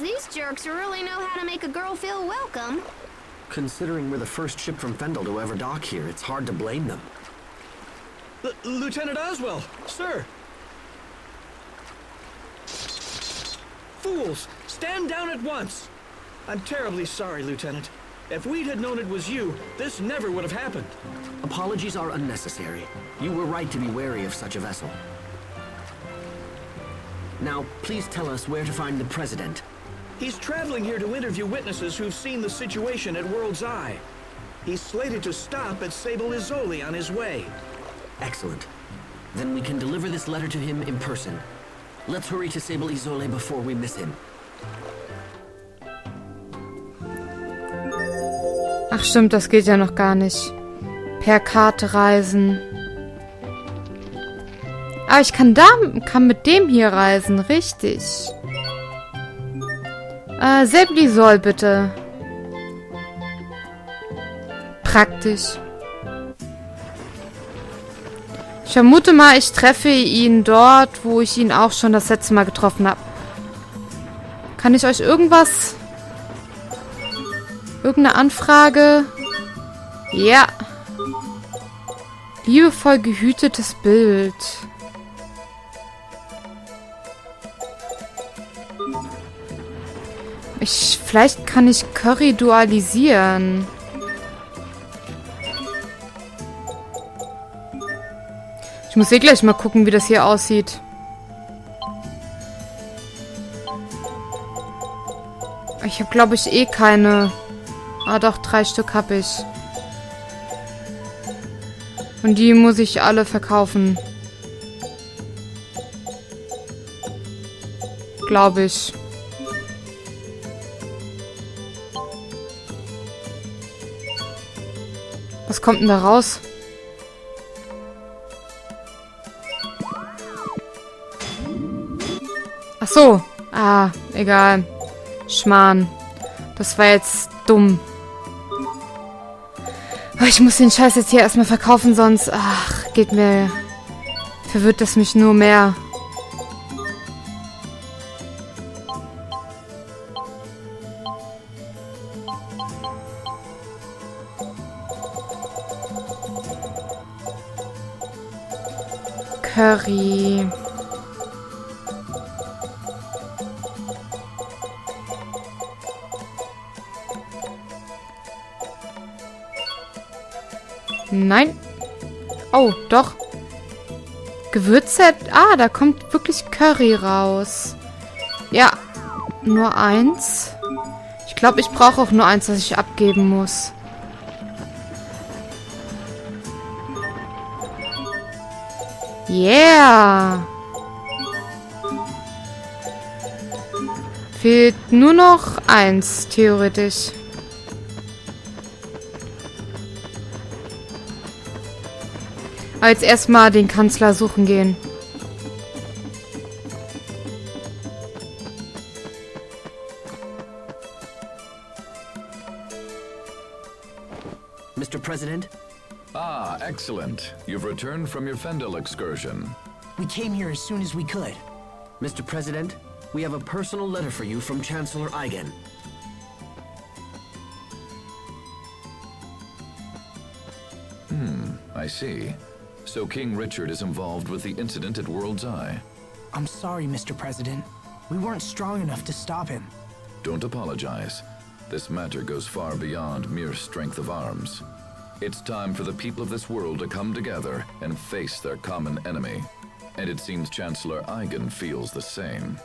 these jerks really know how to make a girl feel welcome. Considering we're the first ship from Fendel to ever dock here, it's hard to blame them. Lieutenant Asbel, sir! Fools! Stand down at once! I'm terribly sorry, Lieutenant. If we'd had known it was you, this never would have happened. Apologies are unnecessary. You were right to be wary of such a vessel. Now, please tell us where to find the President. He's traveling here to interview witnesses who've seen the situation at World's Eye. He's slated to stop at Sable Izoli on his way. Excellent. Then we can deliver this letter to him in person. Let's hurry to Sable Izoli before we miss him. Ach stimmt, das geht ja noch gar nicht. Per Karte reisen. Aber ich kann mit dem hier reisen, richtig. Sebli soll bitte. Praktisch. Ich vermute mal, ich treffe ihn dort, wo ich ihn auch schon das letzte Mal getroffen habe. Kann ich euch irgendwas... Irgendeine Anfrage? Ja. Liebevoll gehütetes Bild. Vielleicht kann ich Curry dualisieren. Ich muss gleich mal gucken, wie das hier aussieht. Ich habe, glaube ich, eh keine... Ah doch, 3 Stück habe ich. Und die muss ich alle verkaufen. Glaube ich. Was kommt denn da raus? Ach so. Ah, egal. Schmarrn. Das war jetzt dumm. Oh, ich muss den Scheiß jetzt hier erstmal verkaufen, sonst... Ach, geht mir... Verwirrt das mich nur mehr. Curry. Nein. Oh, doch. Gewürzset. Ah, da kommt wirklich Curry raus. Ja, nur 1. Ich glaube, ich brauche auch nur 1, das ich abgeben muss. Yeah. Fehlt nur noch 1, theoretisch. Aber jetzt erstmal den Kanzler suchen gehen. Mr. President? Ah, excellent. You've returned from your Fendel excursion. We came here as soon as we could. Mr. President, we have a personal letter for you from Chancellor Eigen. I see. So King Richard is involved with the incident at World's Eye. I'm sorry, Mr. President. We weren't strong enough to stop him. Don't apologize. This matter goes far beyond mere strength of arms. It's time for the people of this world to come together and face their common enemy. And it seems Chancellor Eigen feels the same.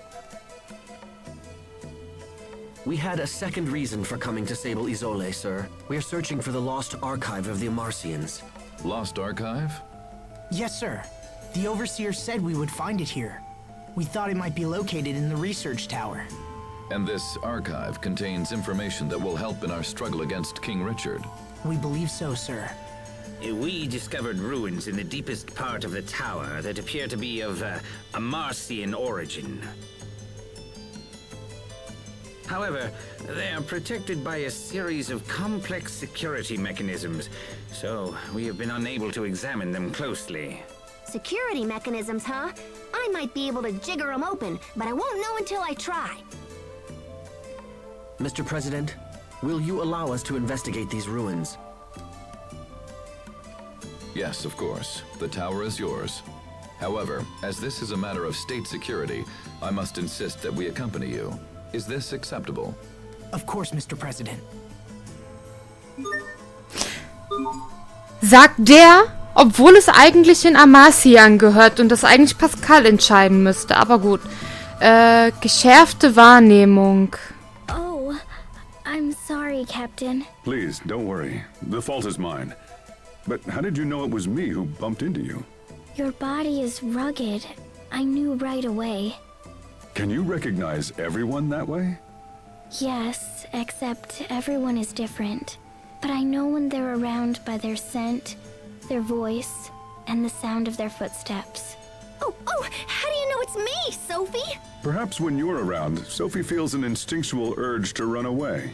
We had a second reason for coming to Sable Izoli, sir. We are searching for the lost archive of the Amarcians. Lost archive? Yes, sir. The Overseer said we would find it here. We thought it might be located in the research tower. And this archive contains information that will help in our struggle against King Richard. We believe so, sir. We discovered ruins in the deepest part of the tower that appear to be of Amarcian origin. However, they are protected by a series of complex security mechanisms, so we have been unable to examine them closely. Security mechanisms, huh? I might be able to jigger them open, but I won't know until I try. Mr. President, will you allow us to investigate these ruins? Yes, of course. The tower is yours. However, as this is a matter of state security, I must insist that we accompany you. Is this acceptable? Of course, Mr. President. Sagt der, obwohl es eigentlich den Amasian gehört und das eigentlich Pascal entscheiden müsste. Aber gut. Geschärfte Wahrnehmung. Oh, I'm sorry, Captain. Please, don't worry. The fault is mine. But how did you know it was me who bumped into you? Your body is rugged. I knew right away. Can you recognize everyone that way? Yes, except everyone is different. But I know when they're around by their scent, their voice, and the sound of their footsteps. Oh, how do you know it's me, Sophie? Perhaps when you're around, Sophie feels an instinctual urge to run away.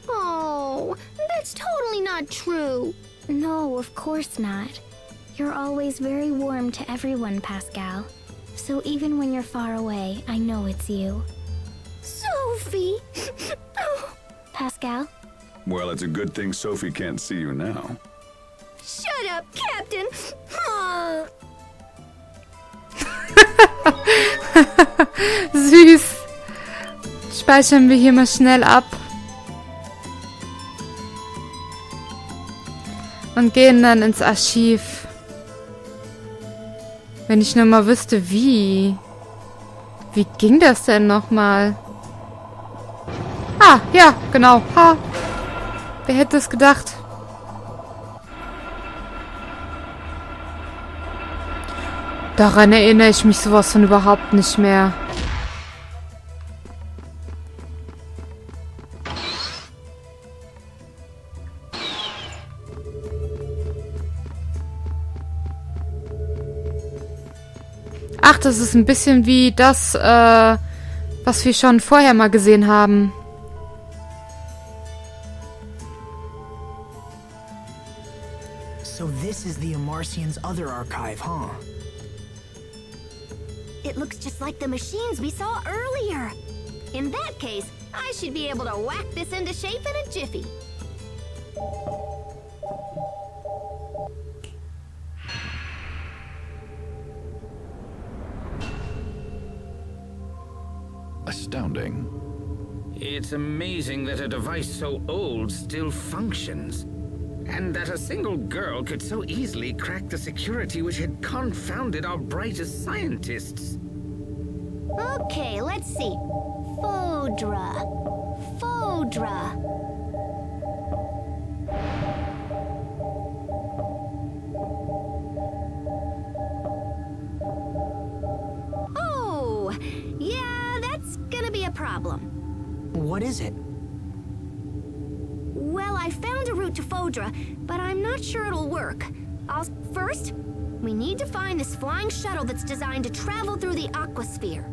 Oh, that's totally not true. No, of course not. You're always very warm to everyone, Pascal. So even when you're far away, I know it's you. Sophie! Pascal? Well, it's a good thing Sophie can't see you now. Shut up, Captain! Süß. Speichern wir hier mal schnell ab. Und gehen dann ins Archiv. Wenn ich nur mal wüsste, wie. Wie ging das denn nochmal? Ah, ja, genau. Ha. Wer hätte es gedacht? Daran erinnere ich mich sowas von überhaupt nicht mehr. Ach, das ist ein bisschen wie das, was wir schon vorher mal gesehen haben. So this is the Amarcian's other archive, huh? It looks just like the machines we saw earlier. In that case, I should be able to whack this into shape in a jiffy. Astounding. It's amazing that a device so old still functions. And that a single girl could so easily crack the security which had confounded our brightest scientists. Okay, let's see. Fodra. Oh, yeah, that's gonna be a problem. What is it? Well, I found a route to Fodra, but I'm not sure it'll work. First, we need to find this flying shuttle that's designed to travel through the aquasphere.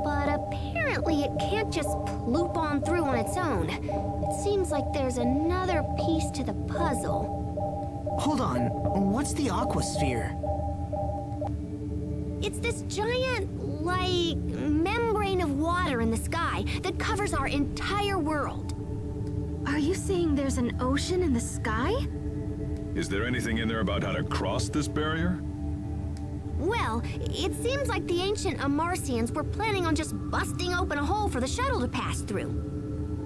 But apparently it can't just ploop on through on its own. It seems like there's another piece to the puzzle. Hold on, what's the aquasphere? It's this giant, like, membrane of water in the sky that covers our entire world. Are you saying there's an ocean in the sky? Is there anything in there about how to cross this barrier? Well, it seems like the ancient Amarcians were planning on just busting open a hole for the shuttle to pass through.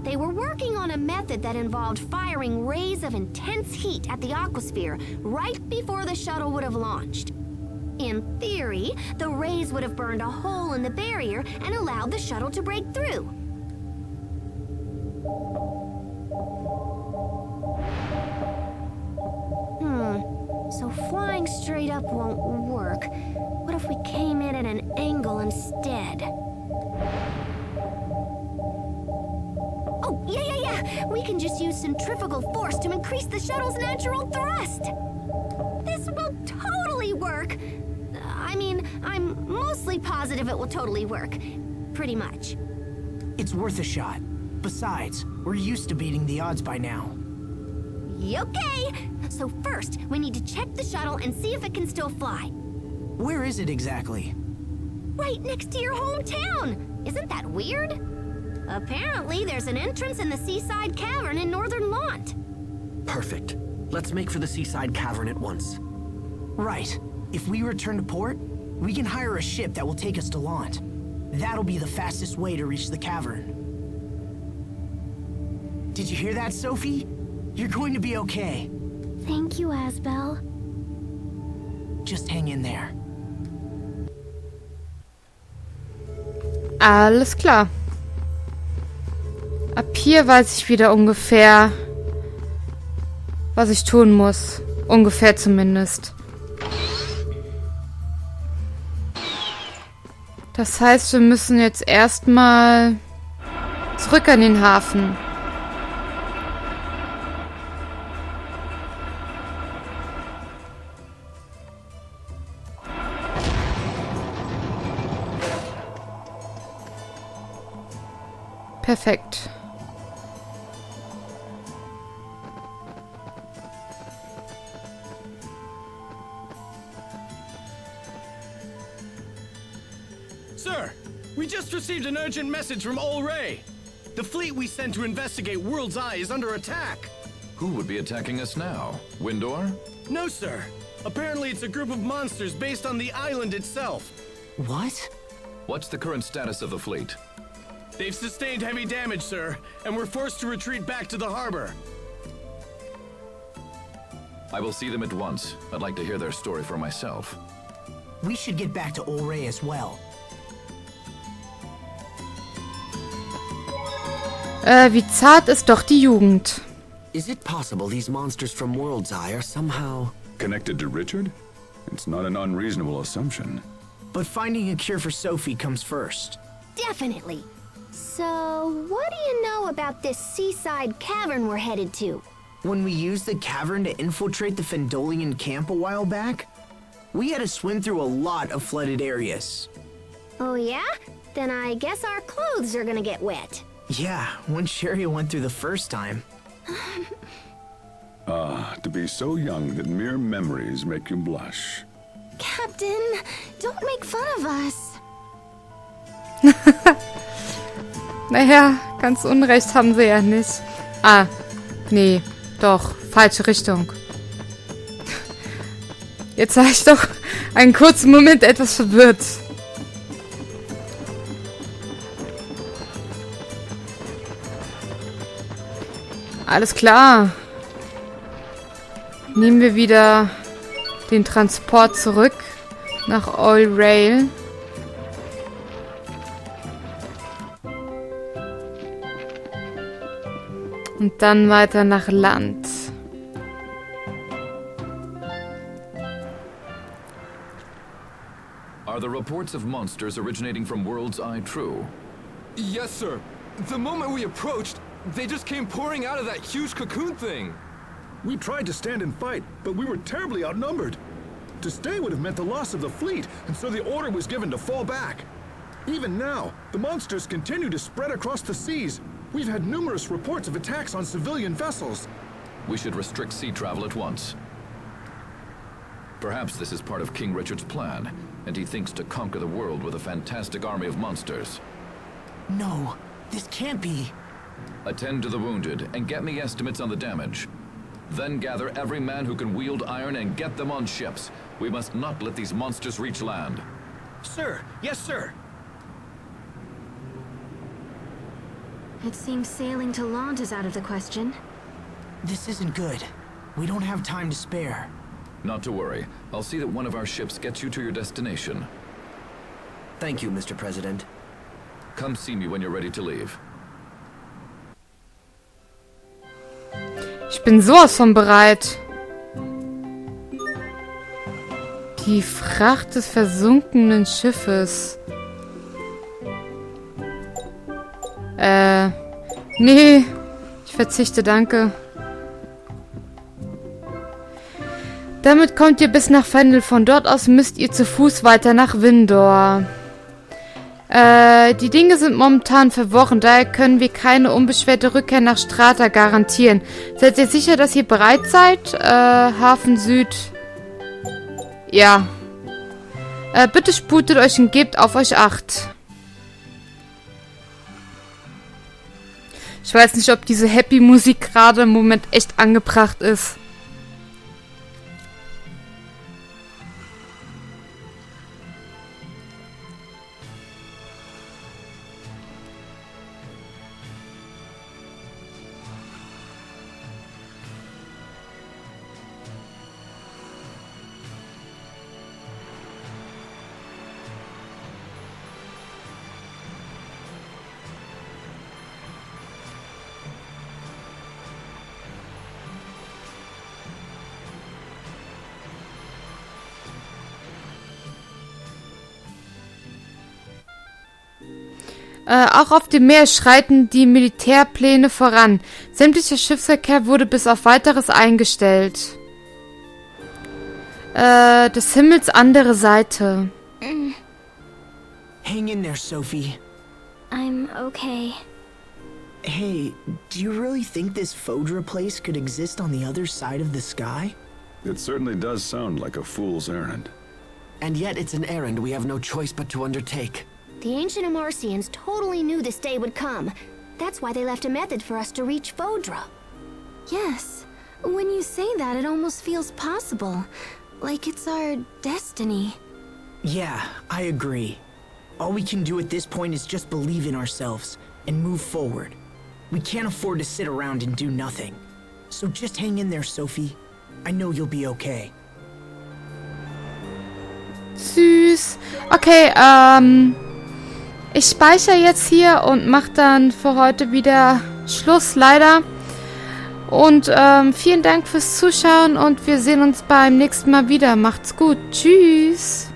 They were working on a method that involved firing rays of intense heat at the aquasphere right before the shuttle would have launched. In theory, the rays would have burned a hole in the barrier and allowed the shuttle to break through. So flying straight up won't work. What if we came in at an angle instead? Oh, yeah. We can just use centrifugal force to increase the shuttle's natural thrust. This will totally work. I mean, I'm mostly positive it will totally work. Pretty much. It's worth a shot. Besides, we're used to beating the odds by now. Okay. So first, we need to check the shuttle and see if it can still fly. Where is it exactly? Right next to your hometown. Isn't that weird? Apparently, there's an entrance in the seaside cavern in northern Lhant. Perfect. Let's make for the seaside cavern at once. Right. If we return to port, we can hire a ship that will take us to Lhant. That'll be the fastest way to reach the cavern. Did you hear that, Sophie? You're going to be okay. Thank you, Asbel. Just hang in there. Alles klar. Ab hier weiß ich wieder ungefähr, was ich tun muss. Ungefähr zumindest. Das heißt, wir müssen jetzt erstmal zurück an den Hafen. Perfekt. Sir, we just received an urgent message from Ray. The fleet we sent to investigate World's Eye is under attack. Who would be attacking us now? Windor? No, sir. Apparently it's a group of monsters based on the island itself. What? What's the current status of the fleet? They've sustained heavy damage, sir, and we're forced to retreat back to the harbor. I will see them at once. I'd like to hear their story for myself. We should get back to Ray as well. Wie zart ist doch die Jugend. Is it possible these monsters from World's Eye are somehow... Connected to Richard? It's not an unreasonable assumption. But finding a cure for Sophie comes first. Definitely. So, what do you know about this seaside cavern we're headed to? When we used the cavern to infiltrate the Fendolian camp a while back, we had to swim through a lot of flooded areas. Oh yeah? Then I guess our clothes are gonna get wet. Yeah, when Sherry went through the first time. To be so young that mere memories make you blush. Captain, don't make fun of us. Naja, ganz Unrecht haben sie ja nicht. Ah, nee, doch, falsche Richtung. Jetzt war ich doch einen kurzen Moment etwas verwirrt. Alles klar. Nehmen wir wieder den Transport zurück nach All Rail. Und dann weiter nach Land. Are the reports of monsters originating from World's Eye true? Yes, sir. The moment we approached, they just came pouring out of that huge cocoon thing. We tried to stand and fight, but we were terribly outnumbered. To stay would have meant the loss of the fleet, and so the order was given to fall back. Even now, the monsters continue to spread across the seas. We've had numerous reports of attacks on civilian vessels. We should restrict sea travel at once. Perhaps this is part of King Richard's plan, and he thinks to conquer the world with a fantastic army of monsters. No, this can't be. Attend to the wounded, and get me estimates on the damage. Then gather every man who can wield iron and get them on ships. We must not let these monsters reach land. Sir, yes, sir. It seems sailing to Lhant is out of the question. This isn't good. We don't have time to spare. Not to worry. I'll see that one of our ships gets you to your destination. Thank you, Mr. President. Come see me when you're ready to leave. Ich bin sowas von bereit. Die Fracht des versunkenen Schiffes. Nee. Ich verzichte, danke. Damit kommt ihr bis nach Fendel. Von dort aus müsst ihr zu Fuß weiter nach Windor. Die Dinge sind momentan verworren, daher können wir keine unbeschwerte Rückkehr nach Strata garantieren. Seid ihr sicher, dass ihr bereit seid? Hafen Süd. Ja. Bitte sputet euch und gebt auf euch Acht. Ich weiß nicht, ob diese Happy-Musik gerade im Moment echt angebracht ist. Auch auf dem Meer schreiten die Militärpläne voran. Sämtlicher Schiffsverkehr wurde bis auf Weiteres eingestellt. Des Himmels andere Seite. Hang in there, Sophie. I'm okay. Hey, do you really think this Fodra place could exist on the other side of the sky? It certainly does sound like a fool's errand. And yet it's an errand we have no choice but to undertake. The ancient Amarcians totally knew this day would come. That's why they left a method for us to reach Fodra. Yes. When you say that, it almost feels possible. Like it's our destiny. Yeah, I agree. All we can do at this point is just believe in ourselves and move forward. We can't afford to sit around and do nothing. So just hang in there, Sophie. I know you'll be okay. Süß. Okay, ich speichere jetzt hier und mache dann für heute wieder Schluss, leider. Und vielen Dank fürs Zuschauen und wir sehen uns beim nächsten Mal wieder. Macht's gut. Tschüss.